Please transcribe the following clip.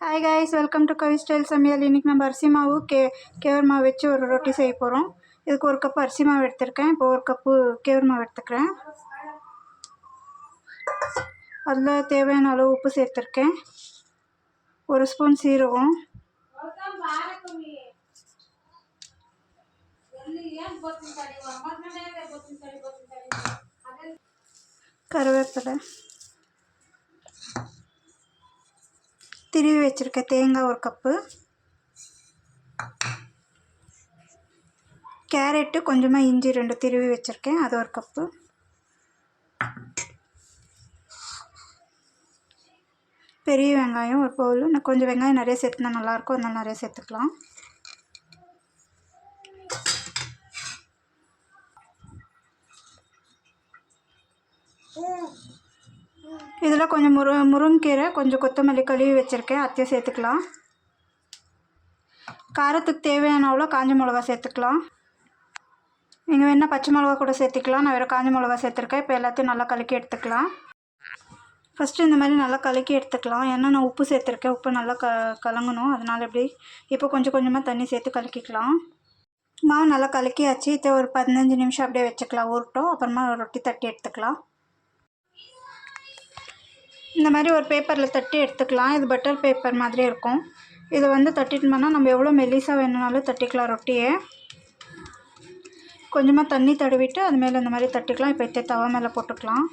Hi guys, welcome to Kavi style சமையல். இன்றைக்கி நம்ம அரிசி மாவு கேவர் மாவு வச்சு ஒரு ரொட்டி செய்ய போகிறோம். இதுக்கு ஒரு கப்பு அரிசி மாவு எடுத்துருக்கேன். இப்போ ஒரு கப்பு கேவர் மாவு எடுத்துக்கிறேன். அதில் தேவையான அளவு உப்பு சேர்த்துருக்கேன். ஒரு ஸ்பூன் சீரகம், கருவேப்பிலை, திருவி வச்சுருக்க தேங்காய் ஒரு கப்பு, கேரட்டு கொஞ்சமாக இஞ்சி 2 திருவி வச்சுருக்கேன், அது ஒரு கப்பு, பெரிய வெங்காயம் ஒரு பவுல். நான் கொஞ்சம் வெங்காயம் நிறைய சேர்த்துனா நல்லாயிருக்கும், அதனால் நிறைய சேர்த்துக்கலாம். இதில் கொஞ்சம் முருங்கீரை, கொஞ்சம் கொத்தமல்லி கழுவி வச்சுருக்கேன், அதையும் சேர்த்துக்கலாம். காரத்துக்கு தேவையான அவ்வளோ காஞ்ச மிளகா சேர்த்துக்கலாம். நீங்கள் வேணால் பச்சை மிளகா கூட சேர்த்துக்கலாம். நான் வேறு காஞ்ச மிளகா சேர்த்துருக்கேன். இப்போ எல்லாத்தையும் நல்லா கலக்கி எடுத்துக்கலாம். ஃபஸ்ட்டு இந்த மாதிரி நல்லா கலக்கி எடுத்துக்கலாம். ஏன்னா நான் உப்பு சேர்த்துருக்கேன், உப்பு நல்லா கலங்கணும், அதனால் இப்படி இப்போ கொஞ்சம் கொஞ்சமாக தண்ணி சேர்த்து கலக்கிக்கலாம். மாவு நல்லா கலக்கியாச்சு. இதை ஒரு 15 நிமிஷம் அப்படியே வச்சுக்கலாம் ஊறட்டும். அப்புறமா ரொட்டி தட்டி எடுத்துக்கலாம். இந்த மாதிரி ஒரு பேப்பரில் தட்டி எடுத்துக்கலாம். இது பட்டர் பேப்பர் மாதிரி இருக்கும். இதை தட்டிட்டோம்னா நம்ம எவ்வளோ மெல்லிசாக வேணுனாலும் தட்டிக்கலாம். ரொட்டியை கொஞ்சமாக தண்ணி தடவிட்டு அது மேலே இந்த மாதிரி தட்டிக்கலாம். இப்போ தவா மேலே போட்டுக்கலாம்.